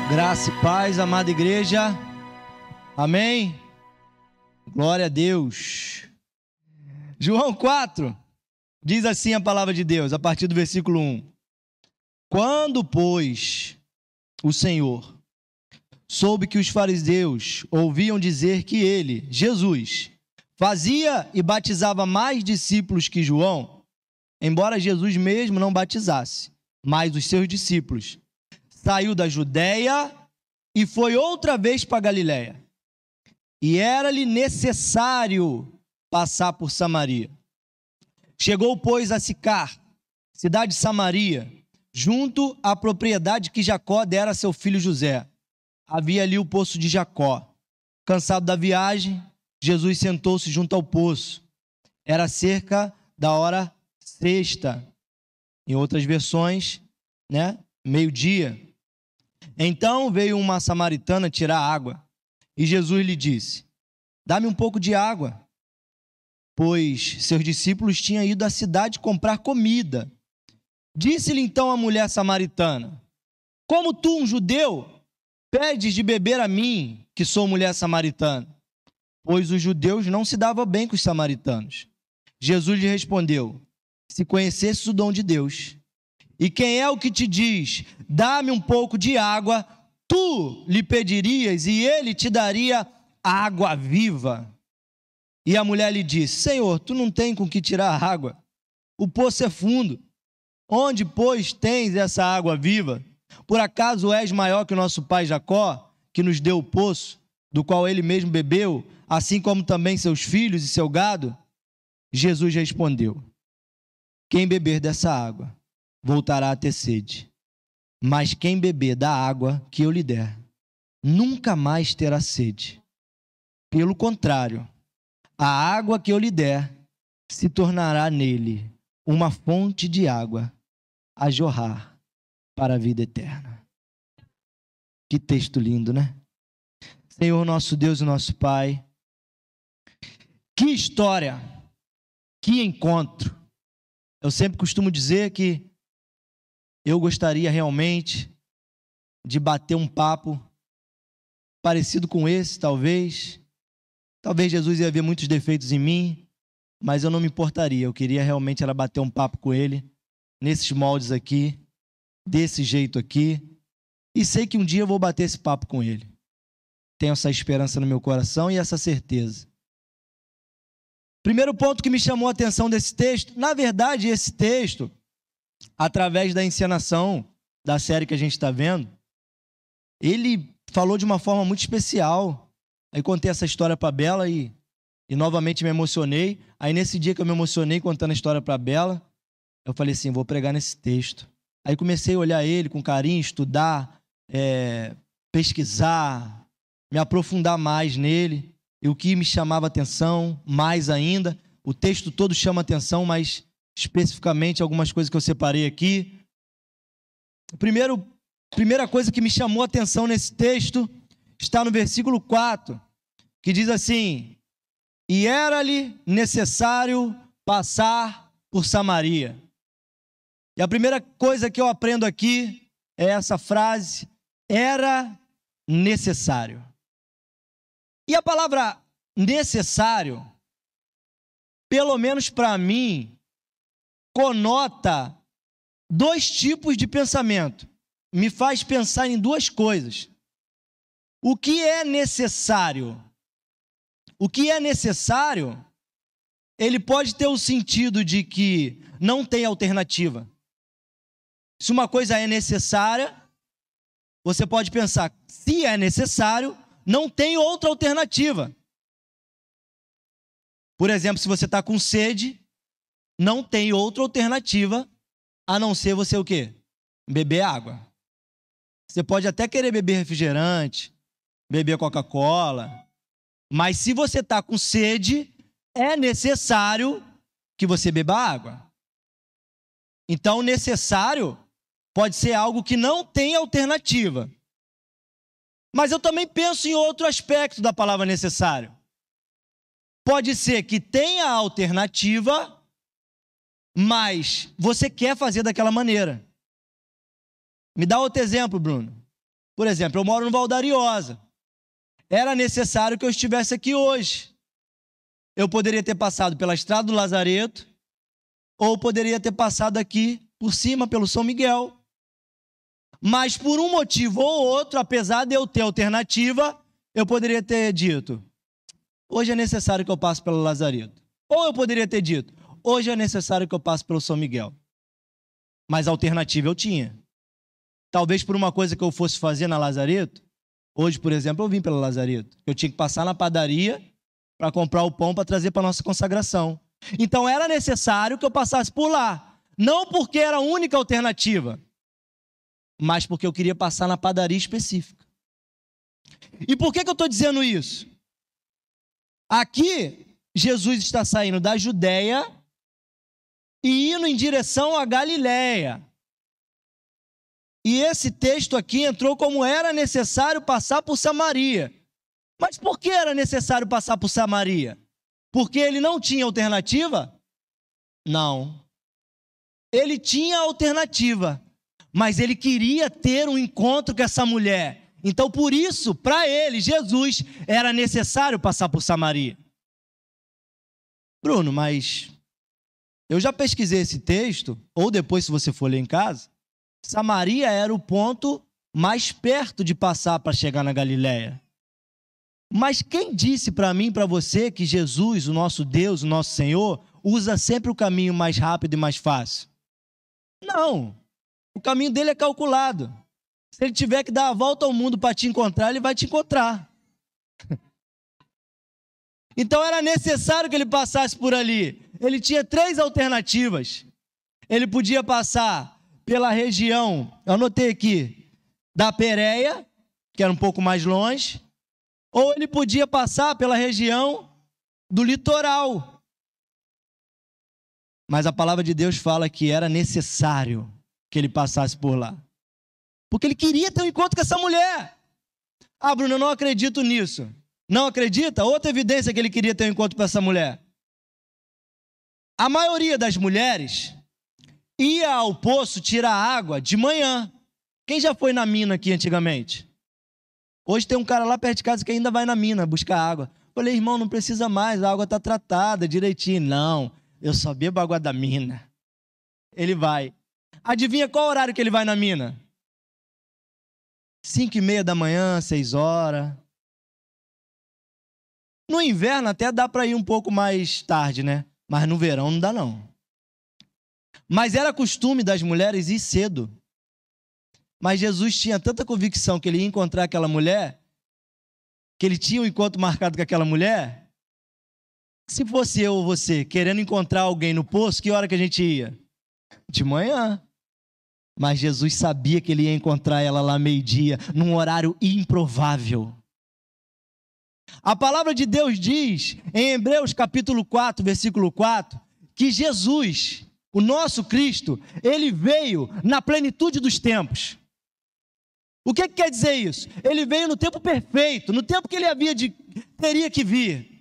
Graça e paz, amada igreja. Amém? Glória a Deus. João 4, diz assim a palavra de Deus, a partir do versículo 1. Quando, pois, o Senhor soube que os fariseus ouviam dizer que ele, Jesus, fazia e batizava mais discípulos que João, embora Jesus mesmo não batizasse, mas os seus discípulos, saiu da Judéia e foi outra vez para Galiléia. E era-lhe necessário passar por Samaria. Chegou, pois, a Sicar, cidade de Samaria, junto à propriedade que Jacó dera a seu filho José. Havia ali o poço de Jacó. Cansado da viagem, Jesus sentou-se junto ao poço. Era cerca da hora sexta. Em outras versões, meio-dia. Então veio uma samaritana tirar água. E Jesus lhe disse: dá-me um pouco de água. Pois seus discípulos tinham ido à cidade comprar comida. Disse-lhe então a mulher samaritana: como tu, um judeu, pedes de beber a mim, que sou mulher samaritana? Pois os judeus não se davam bem com os samaritanos. Jesus lhe respondeu: se conhecesses o dom de Deus, e quem é o que te diz, dá-me um pouco de água, tu lhe pedirias e ele te daria água viva. E a mulher lhe disse: Senhor, tu não tens com que tirar água, o poço é fundo. Onde, pois, tens essa água viva? Por acaso és maior que o nosso pai Jacó, que nos deu o poço, do qual ele mesmo bebeu, assim como também seus filhos e seu gado? Jesus respondeu: quem beber dessa água voltará a ter sede, mas quem beber da água que eu lhe der, nunca mais terá sede. Pelo contrário, a água que eu lhe der se tornará nele uma fonte de água a jorrar para a vida eterna. Que texto lindo, né? Senhor, nosso Deus e nosso Pai, que história, que encontro. Eu sempre costumo dizer que eu gostaria realmente de bater um papo parecido com esse, talvez. Talvez Jesus ia ver muitos defeitos em mim, mas eu não me importaria. Eu queria realmente era bater um papo com ele, nesses moldes aqui, desse jeito aqui. E sei que um dia eu vou bater esse papo com ele. Tenho essa esperança no meu coração e essa certeza. Primeiro ponto que me chamou a atenção desse texto, na verdade, esse texto, através da encenação da série que a gente está vendo, ele falou de uma forma muito especial. Aí contei essa história para a Bela e novamente me emocionei. Aí nesse dia que eu me emocionei contando a história para a Bela, eu falei assim, vou pregar nesse texto. Aí comecei a olhar ele com carinho, estudar, pesquisar, me aprofundar mais nele. E o que me chamava atenção, mais ainda, o texto todo chama atenção, mas especificamente algumas coisas que eu separei aqui. Primeira coisa que me chamou a atenção nesse texto está no versículo 4, que diz assim: e era-lhe necessário passar por Samaria. E a primeira coisa que eu aprendo aqui é essa frase: era necessário. E a palavra necessário, pelo menos para mim, conota dois tipos de pensamento. Me faz pensar em duas coisas. O que é necessário? O que é necessário, ele pode ter o sentido de que não tem alternativa. Se uma coisa é necessária, você pode pensar, se é necessário, não tem outra alternativa. Por exemplo, se você está com sede, não tem outra alternativa a não ser você o quê? Beber água. Você pode até querer beber refrigerante, beber Coca-Cola, mas se você está com sede, é necessário que você beba água. Então, necessário pode ser algo que não tem alternativa. Mas eu também penso em outro aspecto da palavra necessário. Pode ser que tenha alternativa, mas você quer fazer daquela maneira. Me dá outro exemplo, Bruno. Por exemplo, eu moro no Val d'Ariosa. Era necessário que eu estivesse aqui hoje. Eu poderia ter passado pela Estrada do Lazareto, ou poderia ter passado aqui por cima, pelo São Miguel. Mas por um motivo ou outro, apesar de eu ter alternativa, eu poderia ter dito, hoje é necessário que eu passe pelo Lazareto. Ou eu poderia ter dito, hoje é necessário que eu passe pelo São Miguel. Mas a alternativa eu tinha. Talvez por uma coisa que eu fosse fazer na Lazareto, hoje, por exemplo, eu vim pelo Lazareto. Eu tinha que passar na padaria para comprar o pão para trazer para a nossa consagração. Então era necessário que eu passasse por lá. Não porque era a única alternativa, mas porque eu queria passar na padaria específica. E por que eu estou dizendo isso? Aqui, Jesus está saindo da Judéia e indo em direção à Galiléia. E esse texto aqui entrou como era necessário passar por Samaria. Mas por que era necessário passar por Samaria? Porque ele não tinha alternativa? Não. Ele tinha alternativa, mas ele queria ter um encontro com essa mulher. Então, por isso, para ele, Jesus, era necessário passar por Samaria. Bruno, mas eu já pesquisei esse texto, ou depois, se você for ler em casa, Samaria era o ponto mais perto de passar para chegar na Galiléia. Mas quem disse para mim e para você que Jesus, o nosso Deus, o nosso Senhor, usa sempre o caminho mais rápido e mais fácil? Não. O caminho dele é calculado. Se ele tiver que dar a volta ao mundo para te encontrar, ele vai te encontrar. Então era necessário que ele passasse por ali. Ele tinha 3 alternativas. Ele podia passar pela região, eu anotei aqui, da Pérea, que era um pouco mais longe, ou ele podia passar pela região do litoral. Mas a palavra de Deus fala que era necessário que ele passasse por lá. Porque ele queria ter um encontro com essa mulher. Ah, Bruno, eu não acredito nisso. Não acredita? Outra evidência que ele queria ter um encontro com essa mulher. A maioria das mulheres ia ao poço tirar água de manhã. Quem já foi na mina aqui antigamente? Hoje tem um cara lá perto de casa que ainda vai na mina buscar água. Falei, irmão, não precisa mais, a água está tratada direitinho. Não, eu só bebo água da mina. Ele vai. Adivinha qual horário que ele vai na mina? 5:30 da manhã, 6 horas. No inverno até dá para ir um pouco mais tarde, né? Mas no verão não dá não. Mas era costume das mulheres ir cedo. Mas Jesus tinha tanta convicção que ele ia encontrar aquela mulher, que ele tinha um encontro marcado com aquela mulher. Se fosse eu ou você querendo encontrar alguém no poço, que hora que a gente ia? De manhã. Mas Jesus sabia que ele ia encontrar ela lá meio-dia, num horário improvável. A palavra de Deus diz, em Hebreus capítulo 4, versículo 4, que Jesus, o nosso Cristo, ele veio na plenitude dos tempos. O que quer dizer isso? Ele veio no tempo perfeito, no tempo que ele teria que vir.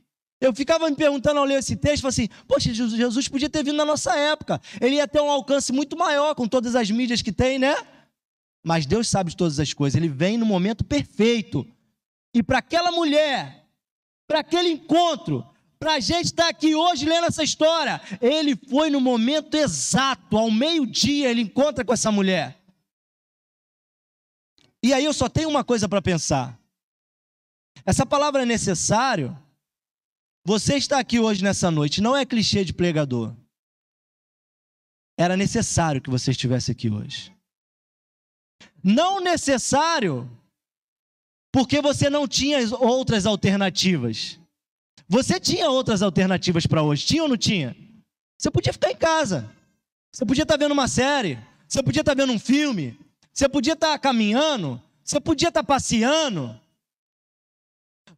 Eu ficava me perguntando ao ler esse texto, falei assim, poxa, Jesus podia ter vindo na nossa época. Ele ia ter um alcance muito maior com todas as mídias que tem, né? Mas Deus sabe de todas as coisas. Ele vem no momento perfeito. E para aquela mulher, para aquele encontro, para a gente estar aqui hoje lendo essa história, ele foi no momento exato, ao meio-dia ele encontra com essa mulher. E aí eu só tenho uma coisa para pensar. Essa palavra é necessário. Você está aqui hoje nessa noite, não é clichê de pregador. Era necessário que você estivesse aqui hoje. Não necessário, porque você não tinha outras alternativas. Você tinha outras alternativas para hoje, tinha ou não tinha? Você podia ficar em casa. Você podia estar vendo uma série. Você podia estar vendo um filme. Você podia estar caminhando. Você podia estar passeando.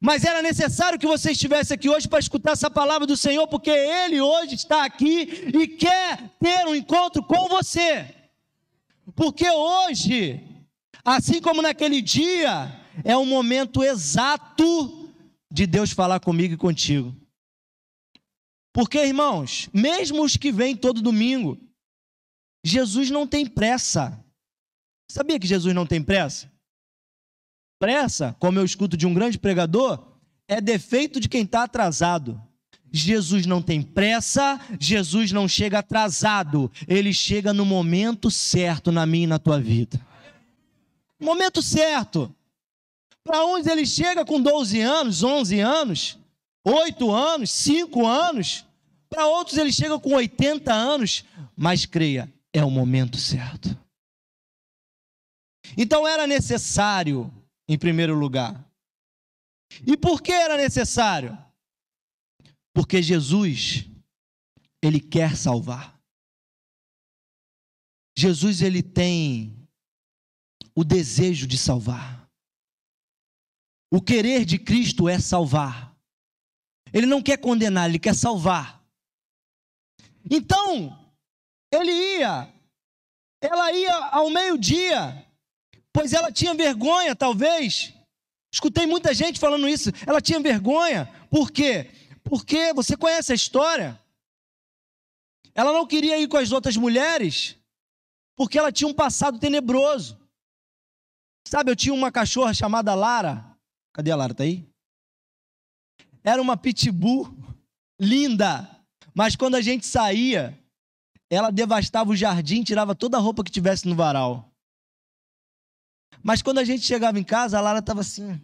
Mas era necessário que você estivesse aqui hoje para escutar essa palavra do Senhor, porque Ele hoje está aqui e quer ter um encontro com você. Porque hoje, assim como naquele dia, é o momento exato de Deus falar comigo e contigo. Porque, irmãos, mesmo os que vêm todo domingo, Jesus não tem pressa. Sabia que Jesus não tem pressa? Pressa, como eu escuto de um grande pregador, é defeito de quem está atrasado. Jesus não tem pressa, Jesus não chega atrasado, ele chega no momento certo na minha e na tua vida. Momento certo. Para uns ele chega com 12 anos, 11 anos, 8 anos, 5 anos. Para outros ele chega com 80 anos, mas creia, é o momento certo. Então era necessário, em primeiro lugar. E por que era necessário? Porque Jesus, ele quer salvar. Jesus, ele tem o desejo de salvar. O querer de Cristo é salvar. Ele não quer condenar, ele quer salvar. Então, ela ia ao meio-dia, pois ela tinha vergonha, talvez. Escutei muita gente falando isso. Ela tinha vergonha. Por quê? Porque você conhece a história. Ela não queria ir com as outras mulheres, porque ela tinha um passado tenebroso. Sabe, eu tinha uma cachorra chamada Lara. Cadê a Lara? Tá aí? Era uma pitbull linda, mas quando a gente saía, ela devastava o jardim, tirava toda a roupa que tivesse no varal. Mas quando a gente chegava em casa, a Lara estava assim.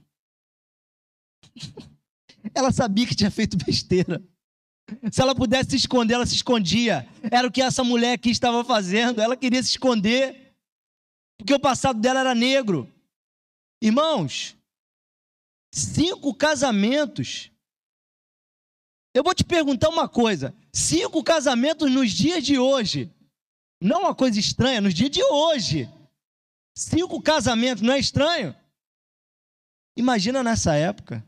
Ela sabia que tinha feito besteira. Se ela pudesse se esconder, ela se escondia. Era o que essa mulher aqui estava fazendo. Ela queria se esconder, porque o passado dela era negro. Irmãos, 5 casamentos. Eu vou te perguntar uma coisa. 5 casamentos nos dias de hoje. Não uma coisa estranha, nos dias de hoje. 5 casamentos, não é estranho? Imagina nessa época.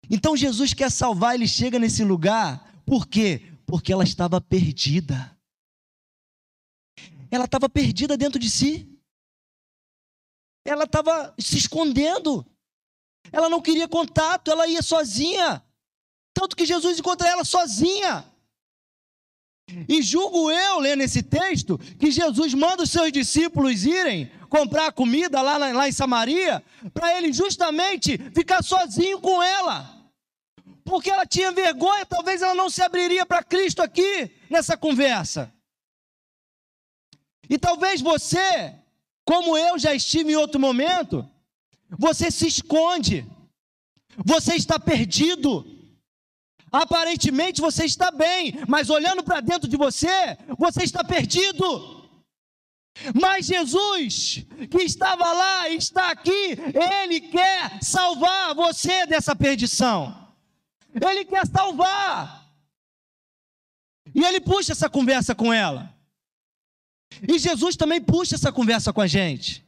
Então Jesus quer salvar, ele chega nesse lugar. Por quê? Porque ela estava perdida. Ela estava perdida dentro de si. Ela estava se escondendo. Ela não queria contato, ela ia sozinha. Tanto que Jesus encontra ela sozinha. E julgo eu, lendo esse texto, que Jesus manda os seus discípulos irem comprar comida lá em Samaria, para ele justamente ficar sozinho com ela. Porque ela tinha vergonha, talvez ela não se abriria para Cristo aqui, nessa conversa. E talvez você, como eu já estive em outro momento, você se esconde, você está perdido. Aparentemente você está bem, mas olhando para dentro de você, você está perdido. Mas Jesus, que estava lá e está aqui, ele quer salvar você dessa perdição. Ele quer salvar. E ele puxa essa conversa com ela. E Jesus também puxa essa conversa com a gente.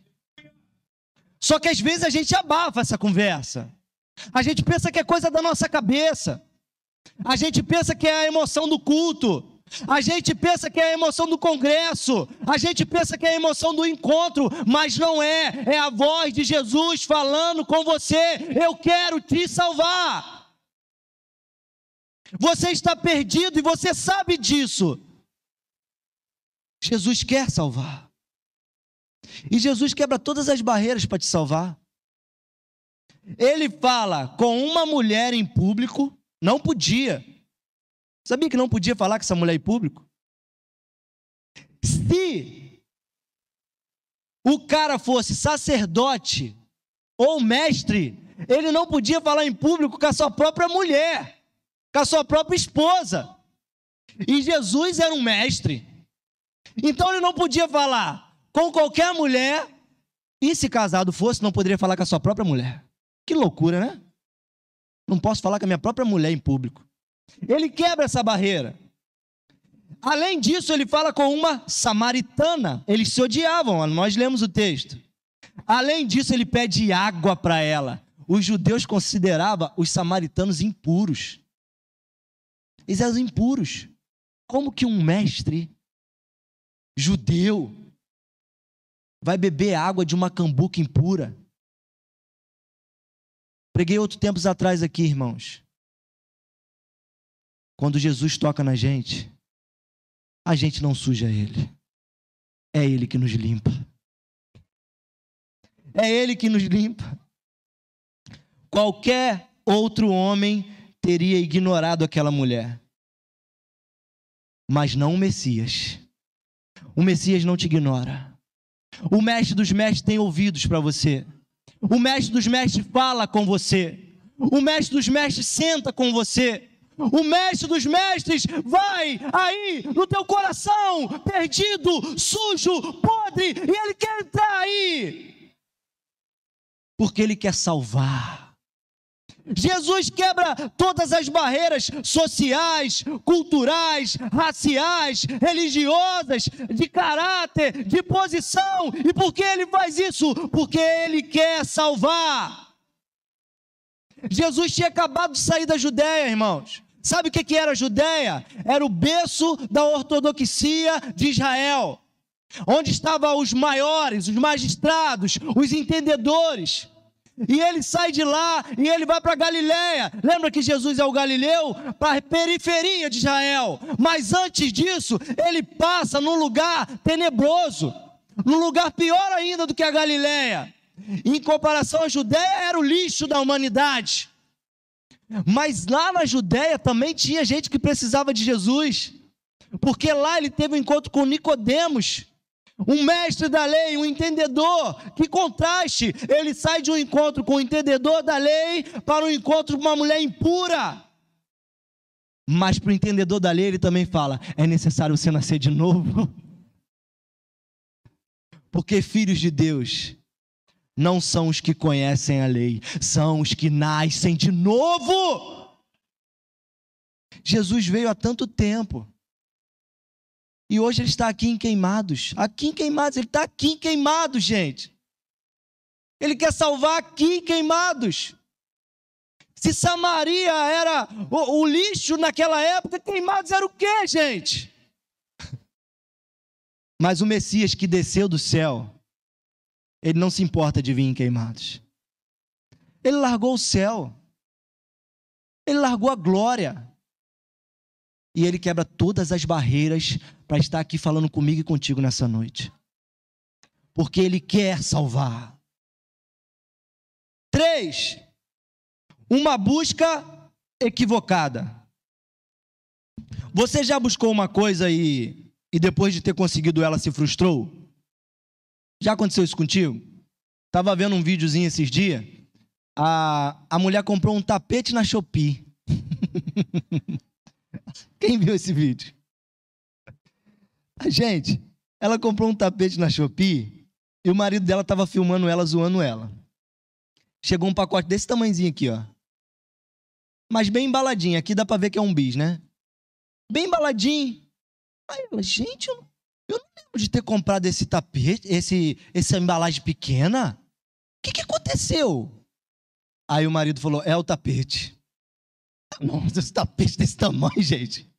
Só que às vezes a gente abafa essa conversa. A gente pensa que é coisa da nossa cabeça. A gente pensa que é a emoção do culto. A gente pensa que é a emoção do congresso. A gente pensa que é a emoção do encontro. Mas não é. É a voz de Jesus falando com você. Eu quero te salvar. Você está perdido e você sabe disso. Jesus quer salvar. E Jesus quebra todas as barreiras para te salvar. Ele fala com uma mulher em público. Não podia. Sabia que não podia falar com essa mulher em público? Se o cara fosse sacerdote ou mestre, ele não podia falar em público com a sua própria mulher, com a sua própria esposa. E Jesus era um mestre. Então ele não podia falar com qualquer mulher, e se casado fosse, não poderia falar com a sua própria mulher. Que loucura, né? Não posso falar com a minha própria mulher em público. Ele quebra essa barreira. Além disso, ele fala com uma samaritana. Eles se odiavam, nós lemos o texto. Além disso, ele pede água para ela. Os judeus consideravam os samaritanos impuros. Eles eram impuros. Como que um mestre judeu vai beber água de uma cambuca impura? Preguei outros tempos atrás aqui, irmãos. Quando Jesus toca na gente, a gente não suja ele. É ele que nos limpa. é Ele que nos limpa. Qualquer outro homem teria ignorado aquela mulher, mas não o Messias. O Messias não te ignora. O Mestre dos Mestres tem ouvidos para você. O Mestre dos Mestres fala com você. O Mestre dos Mestres senta com você. O Mestre dos Mestres vai aí no teu coração, perdido, sujo, podre, e Ele quer entrar aí, porque Ele quer salvar. Jesus quebra todas as barreiras sociais, culturais, raciais, religiosas, de caráter, de posição. E por que Ele faz isso? Porque Ele quer salvar. Jesus tinha acabado de sair da Judéia, irmãos. Sabe o que era a Judéia? Era o berço da ortodoxia de Israel, onde estavam os maiores, os magistrados, os entendedores. E ele sai de lá e ele vai para Galileia. Lembra que Jesus é o Galileu? Para a periferia de Israel. Mas antes disso, ele passa num lugar tenebroso, num lugar pior ainda do que a Galileia. Em comparação à Judéia, era o lixo da humanidade. Mas lá na Judéia também tinha gente que precisava de Jesus, porque lá ele teve um encontro com Nicodemos, um mestre da lei, um entendedor. Que contraste! Ele sai de um encontro com o entendedor da lei para um encontro com uma mulher impura. Mas para o entendedor da lei ele também fala: é necessário você nascer de novo, porque filhos de Deus não são os que conhecem a lei, são os que nascem de novo. Jesus veio há tanto tempo, e hoje Ele está aqui em Queimados. Aqui em Queimados, Ele está aqui em Queimados, gente. Ele quer salvar aqui em Queimados. Se Samaria era o lixo naquela época, Queimados era o quê, gente? Mas o Messias que desceu do céu, Ele não se importa de vir em Queimados. Ele largou o céu. Ele largou a glória. E Ele quebra todas as barreiras para estar aqui falando comigo e contigo nessa noite. Porque Ele quer salvar. 3. Uma busca equivocada. Você já buscou uma coisa e depois de ter conseguido ela se frustrou? Já aconteceu isso contigo? Estava vendo um videozinho esses dias. A mulher comprou um tapete na Shopee. Quem viu esse vídeo? Gente, ela comprou um tapete na Shopee e o marido dela estava filmando ela, zoando ela. Chegou um pacote desse tamanhozinho aqui, ó. Mas bem embaladinho. Aqui dá para ver que é um bis, né? Bem embaladinho. Aí ela, gente, eu não lembro de ter comprado esse tapete, essa embalagem pequena. O que aconteceu? Aí o marido falou: é o tapete. Nossa, esse tapete desse tamanho, gente.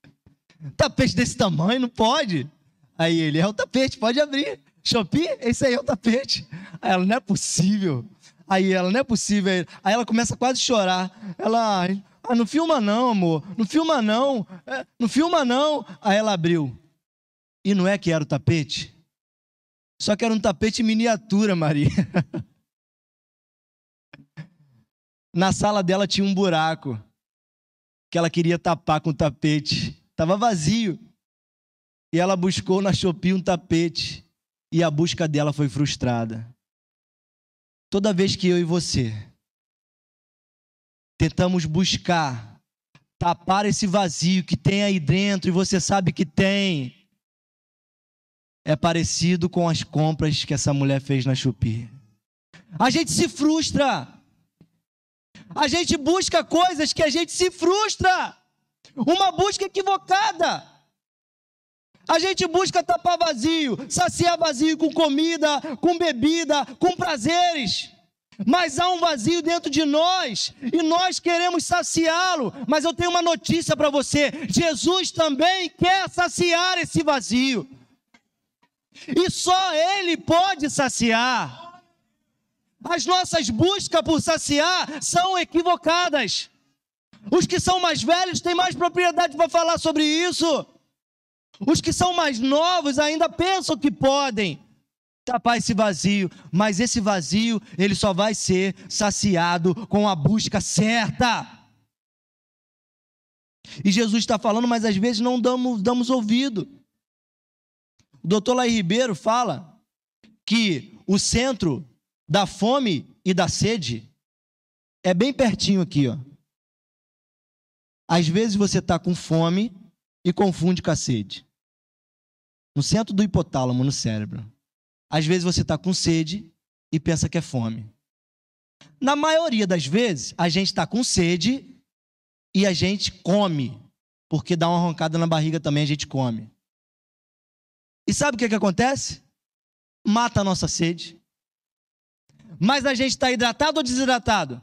Tapete desse tamanho, não pode. Aí ele: é o tapete, pode abrir. Shopee, esse aí é o tapete. Aí ela: não é possível. Aí ela: não é possível. Aí ela começa quase a chorar. Ela: não filma não, amor. Não filma não. Não filma não. Aí ela abriu. E não é que era o tapete? Só que era um tapete miniatura, Maria. Na sala dela tinha um buraco que ela queria tapar com o tapete. Estava vazio. E ela buscou na Shopee um tapete. E a busca dela foi frustrada. Toda vez que eu e você tentamos buscar tapar esse vazio que tem aí dentro, e você sabe que tem, é parecido com as compras que essa mulher fez na Shopee. A gente se frustra. A gente busca coisas que a gente se frustra. Uma busca equivocada. A gente busca tapar vazio, saciar vazio com comida, com bebida, com prazeres. Mas há um vazio dentro de nós e nós queremos saciá-lo. Mas eu tenho uma notícia para você: Jesus também quer saciar esse vazio. E só Ele pode saciar. As nossas buscas por saciar são equivocadas. Os que são mais velhos têm mais propriedade para falar sobre isso. Os que são mais novos ainda pensam que podem. tapar esse vazio, mas esse vazio, ele só vai ser saciado com a busca certa. E Jesus está falando, mas às vezes não damos ouvido. O doutor Laí Ribeiro fala que o centro da fome e da sede é bem pertinho aqui, ó. Às vezes você está com fome e confunde com a sede. No centro do hipotálamo, no cérebro. Às vezes você está com sede e pensa que é fome. Na maioria das vezes, a gente está com sede e a gente come. Porque dá uma roncada na barriga também, a gente come. E sabe o que acontece? Mata a nossa sede. Mas a gente está hidratado ou desidratado?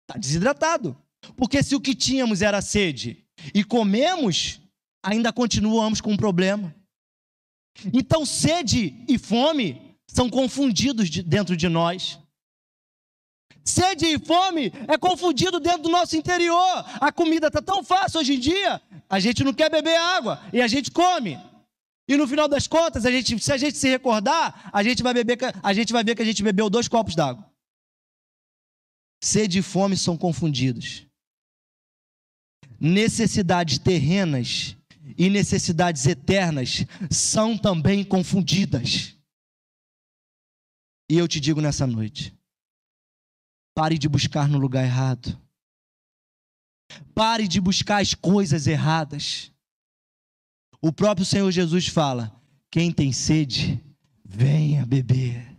Está desidratado. Porque se o que tínhamos era sede e comemos, ainda continuamos com um problema. Então sede e fome são confundidos dentro de nós. Sede e fome é confundido dentro do nosso interior. A comida está tão fácil hoje em dia, a gente não quer beber água e a gente come. E no final das contas, se a gente se recordar, a gente vai ver que a gente bebeu 2 copos d'água. Sede e fome são confundidos. Necessidades terrenas e necessidades eternas são também confundidas. E eu te digo nessa noite, pare de buscar no lugar errado. Pare de buscar as coisas erradas. O próprio Senhor Jesus fala: quem tem sede, venha beber.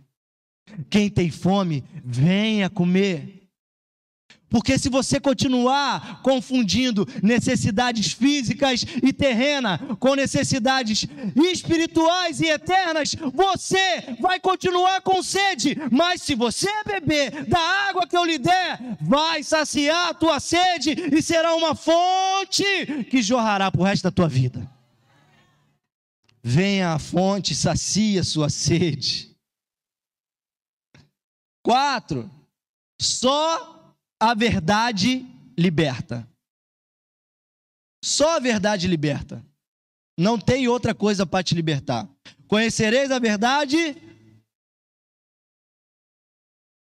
Quem tem fome, venha comer. Porque se você continuar confundindo necessidades físicas e terrenas com necessidades espirituais e eternas, você vai continuar com sede. Mas se você beber da água que eu lhe der, vai saciar a tua sede e será uma fonte que jorrará para o resto da tua vida. Venha à fonte, sacia a sua sede. 4. Só a verdade liberta. Só a verdade liberta. Não tem outra coisa para te libertar. Conhecereis a verdade.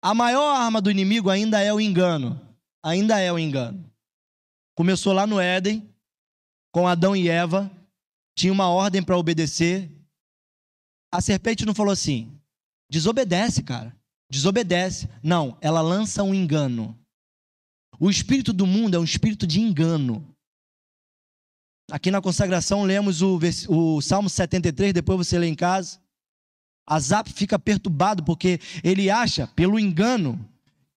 A maior arma do inimigo ainda é o engano. Ainda é o engano. Começou lá no Éden, com Adão e Eva. Tinha uma ordem para obedecer. A serpente não falou assim: desobedece, cara. Desobedece. Não, ela lança um engano. O espírito do mundo é um espírito de engano. Aqui na consagração lemos o Salmo 73, depois você lê em casa. Asaf fica perturbado porque ele acha, pelo engano,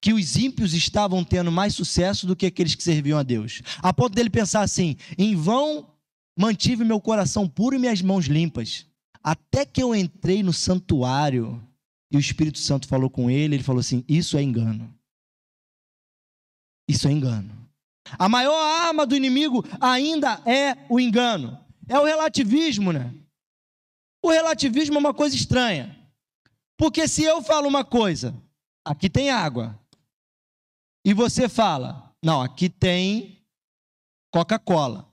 que os ímpios estavam tendo mais sucesso do que aqueles que serviam a Deus. A ponto dele pensar assim: em vão mantive meu coração puro e minhas mãos limpas, até que eu entrei no santuário e o Espírito Santo falou com ele falou assim: isso é engano. Isso é engano. A maior arma do inimigo ainda é o engano. É o relativismo, né? O relativismo é uma coisa estranha. Porque se eu falo uma coisa, aqui tem água, e você fala, não, aqui tem Coca-Cola,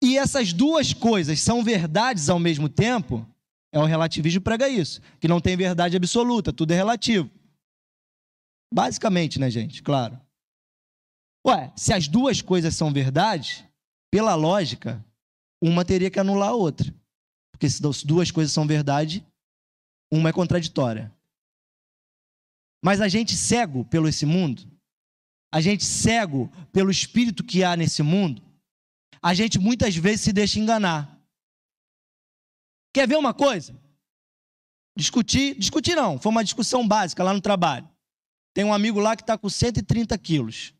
e essas duas coisas são verdades ao mesmo tempo, o relativismo prega isso, que não tem verdade absoluta, tudo é relativo. Basicamente, né, gente? Claro. Ué, se as duas coisas são verdade, pela lógica, uma teria que anular a outra. Porque se as duas coisas são verdade, uma é contraditória. Mas a gente cego pelo esse mundo, a gente cego pelo espírito que há nesse mundo, a gente muitas vezes se deixa enganar. Quer ver uma coisa? Discutir não, foi uma discussão básica lá no trabalho. Tem um amigo lá que está com 130 quilos.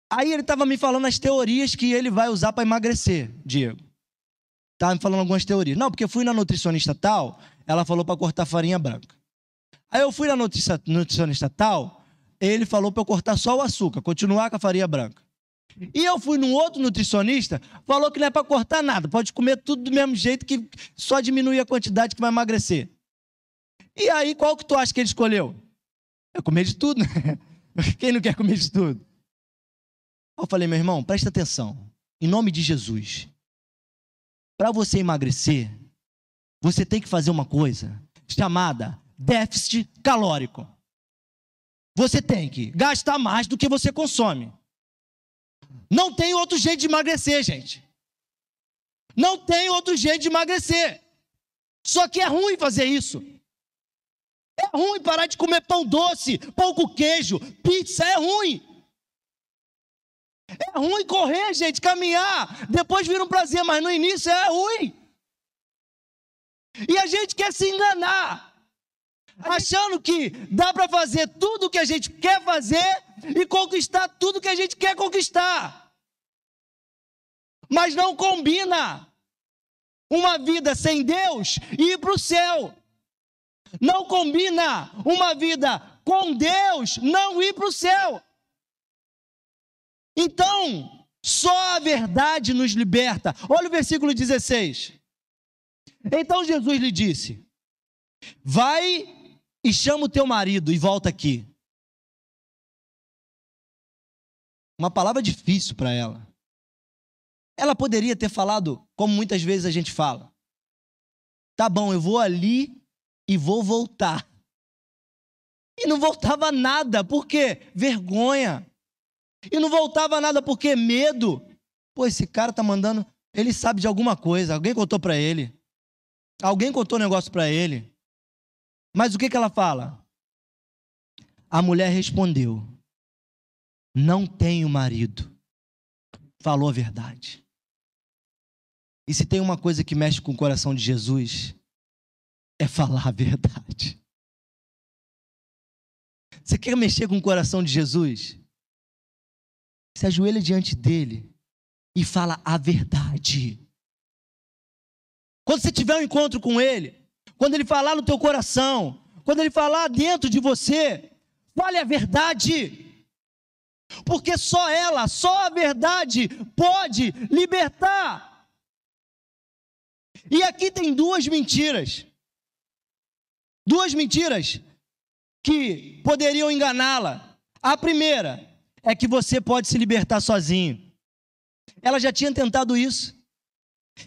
Aí ele estava me falando as teorias que ele vai usar para emagrecer, Diego. Estava me falando algumas teorias. Não, porque eu fui na nutricionista tal, ela falou para cortar farinha branca. Aí eu fui na nutricionista tal, ele falou para eu cortar só o açúcar, continuar com a farinha branca. E eu fui num outro nutricionista, falou que não é para cortar nada, pode comer tudo do mesmo jeito, que só diminuir a quantidade que vai emagrecer. E aí, qual que tu acha que ele escolheu? É comer de tudo, né? Quem não quer comer de tudo? Eu falei, meu irmão, presta atenção, em nome de Jesus, para você emagrecer, você tem que fazer uma coisa chamada déficit calórico. Você tem que gastar mais do que você consome. Não tem outro jeito de emagrecer, gente. Não tem outro jeito de emagrecer. Só que é ruim fazer isso. É ruim parar de comer pão doce, pão com queijo, pizza, é ruim. É ruim correr, gente, caminhar, depois vira um prazer, mas no início é ruim. E a gente quer se enganar, achando que dá para fazer tudo o que a gente quer fazer e conquistar tudo que a gente quer conquistar. Mas não combina uma vida sem Deus e ir para o céu. Não combina uma vida com Deus não ir para o céu. Então, só a verdade nos liberta. Olha o versículo 16. Então Jesus lhe disse: vai e chama o teu marido e volta aqui. Uma palavra difícil para ela. Ela poderia ter falado, como muitas vezes a gente fala: tá bom, eu vou ali e vou voltar. E não voltava nada, por quê? Vergonha. E não voltava nada, por quê? Medo. Pô, esse cara tá mandando, ele sabe de alguma coisa, alguém contou para ele. Alguém contou um negócio para ele. Mas o que ela fala? A mulher respondeu: não tenho marido. Falou a verdade. E se tem uma coisa que mexe com o coração de Jesus, é falar a verdade. Você quer mexer com o coração de Jesus? Se ajoelha diante dele e fala a verdade. Quando você tiver um encontro com ele, quando ele falar no teu coração, quando ele falar dentro de você, fale a verdade. Porque só ela, só a verdade pode libertar. E aqui tem duas mentiras. Duas mentiras que poderiam enganá-la. A primeira é que você pode se libertar sozinho. Ela já tinha tentado isso.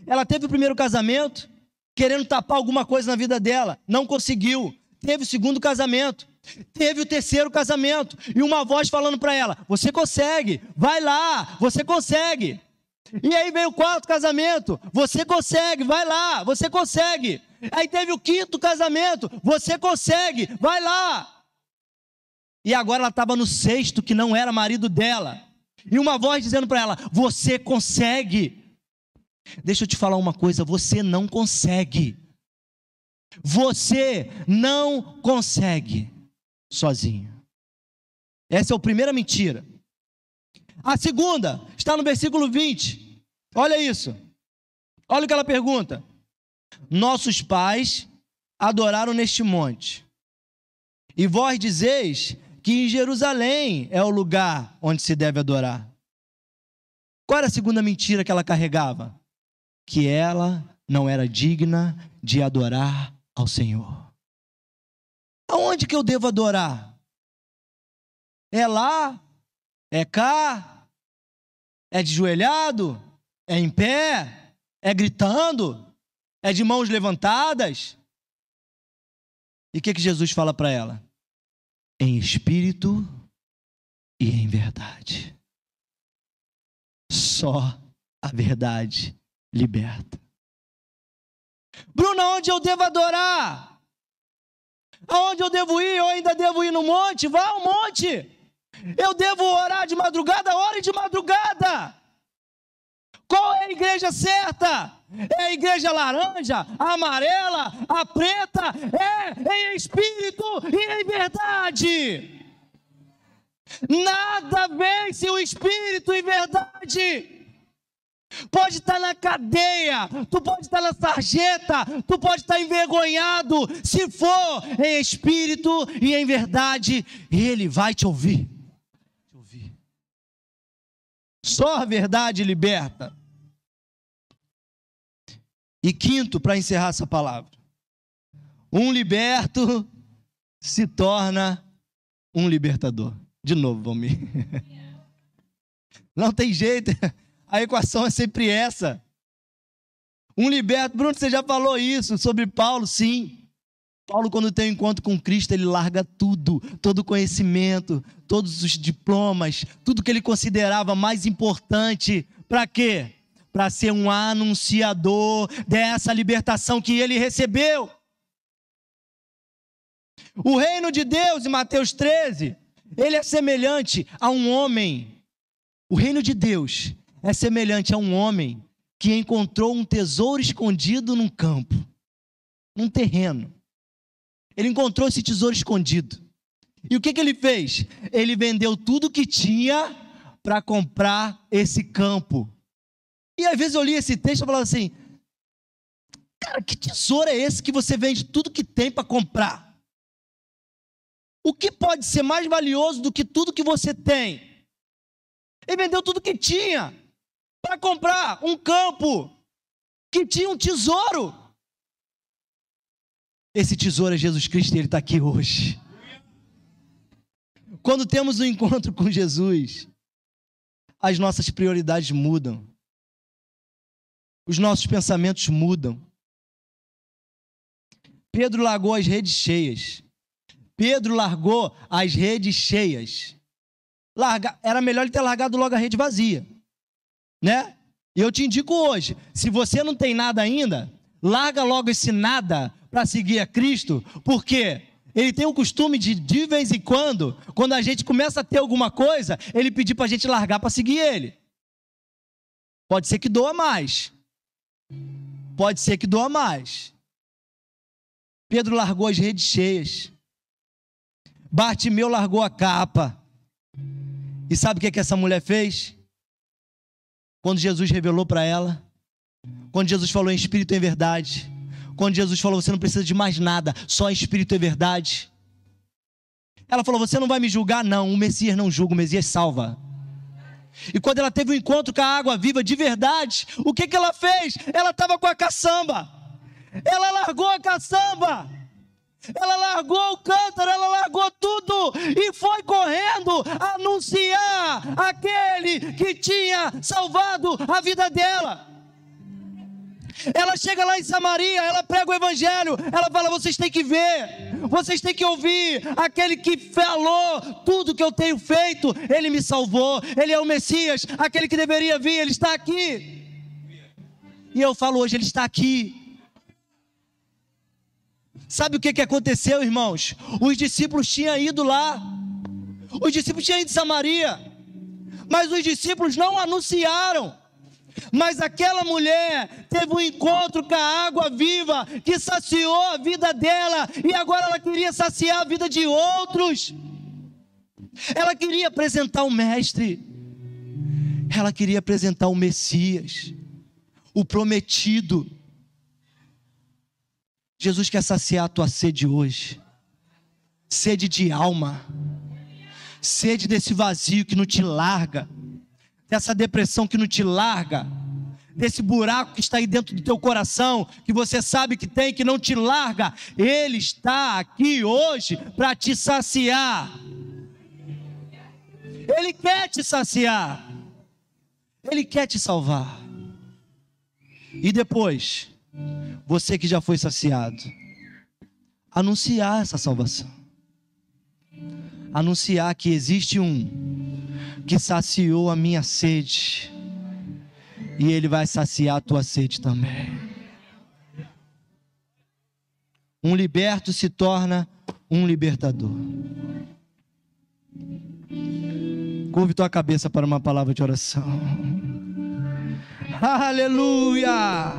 Ela teve o primeiro casamento, querendo tapar alguma coisa na vida dela. Não conseguiu. Teve o segundo casamento. Teve o terceiro casamento. E uma voz falando para ela: você consegue, vai lá, você consegue. E aí veio o quarto casamento: você consegue, vai lá, você consegue. Aí teve o quinto casamento: você consegue, vai lá. E agora ela estava no sexto, que não era marido dela. E uma voz dizendo para ela: você consegue. Deixa eu te falar uma coisa: você não consegue. Você não consegue sozinho. Essa é a primeira mentira. A segunda está no versículo 20. Olha isso. Olha o que ela pergunta: nossos pais adoraram neste monte, e vós dizeis que em Jerusalém é o lugar onde se deve adorar. Qual era a segunda mentira que ela carregava? Que ela não era digna de adorar ao Senhor. Aonde que eu devo adorar? É lá? É cá? É de joelhado? É em pé? É gritando? É de mãos levantadas? E o que Jesus fala para ela? Em espírito e em verdade. Só a verdade liberta. Bruna, onde eu devo adorar? Aonde eu devo ir? Eu ainda devo ir no monte? Vá ao monte. Eu devo orar de madrugada? Ore de madrugada. Qual é a igreja certa? É a igreja laranja, a amarela, a preta? É em espírito e em verdade. Nada vence o espírito e verdade. Pode estar na cadeia, tu pode estar na sarjeta, tu pode estar envergonhado. Se for em espírito e em verdade, Ele vai te ouvir. Só a verdade liberta. E quinto, para encerrar essa palavra: um liberto se torna um libertador. De novo, Valmir. Não tem jeito, a equação é sempre essa. Um liberto. Bruno, você já falou isso sobre Paulo? Sim. Paulo, quando tem um encontro com Cristo, ele larga tudo, todo o conhecimento, todos os diplomas, tudo que ele considerava mais importante. Para quê? Para ser um anunciador dessa libertação que ele recebeu. O reino de Deus, em Mateus 13, ele é semelhante a um homem. O reino de Deus é semelhante a um homem que encontrou um tesouro escondido num campo, num terreno. Ele encontrou esse tesouro escondido. E o que ele fez? Ele vendeu tudo que tinha para comprar esse campo. E às vezes eu li esse texto e falava assim, cara, que tesouro é esse que você vende tudo que tem para comprar? O que pode ser mais valioso do que tudo que você tem? Ele vendeu tudo que tinha para comprar um campo que tinha um tesouro. Esse tesouro é Jesus Cristo e Ele está aqui hoje. Quando temos um encontro com Jesus, as nossas prioridades mudam. Os nossos pensamentos mudam. Pedro largou as redes cheias. Pedro largou as redes cheias. Era melhor ele ter largado logo a rede vazia, né? E eu te indico hoje, se você não tem nada ainda, larga logo esse nada para seguir a Cristo, porque ele tem o costume de vez em quando a gente começa a ter alguma coisa, ele pedir para a gente largar para seguir ele. Pode ser que doa mais. Pode ser que doa mais. Pedro largou as redes cheias. Bartimeu largou a capa. E sabe o que essa mulher fez? Quando Jesus revelou para ela, quando Jesus falou em espírito e em verdade, quando Jesus falou, você não precisa de mais nada, só espírito e verdade. Ela falou, você não vai me julgar? Não, o Messias não julga, o Messias salva. E quando ela teve um encontro com a água viva de verdade, o que ela fez? Ela estava com a caçamba. Ela largou a caçamba. Ela largou o cântaro, ela largou tudo e foi correndo anunciar aquele que tinha salvado a vida dela. Ela chega lá em Samaria, ela prega o evangelho, ela fala, vocês têm que ver, vocês têm que ouvir, aquele que falou tudo que eu tenho feito, ele me salvou, ele é o Messias, aquele que deveria vir, ele está aqui. E eu falo hoje, ele está aqui. Sabe o que aconteceu, irmãos? Os discípulos tinham ido lá, os discípulos tinham ido em Samaria, mas os discípulos não anunciaram. Mas aquela mulher teve um encontro com a água viva, que saciou a vida dela, e agora ela queria saciar a vida de outros. Ela queria apresentar o Mestre, ela queria apresentar o Messias, o prometido. Jesus quer saciar a tua sede hoje, sede de alma, sede desse vazio que não te larga, dessa depressão que não te larga, desse buraco que está aí dentro do teu coração, que você sabe que tem, que não te larga. Ele está aqui hoje para te saciar. Ele quer te saciar, Ele quer te salvar. E depois, você que já foi saciado, anunciar essa salvação, anunciar que existe um que saciou a minha sede, e Ele vai saciar a tua sede também. Um liberto se torna um libertador. Curve tua cabeça para uma palavra de oração. Aleluia!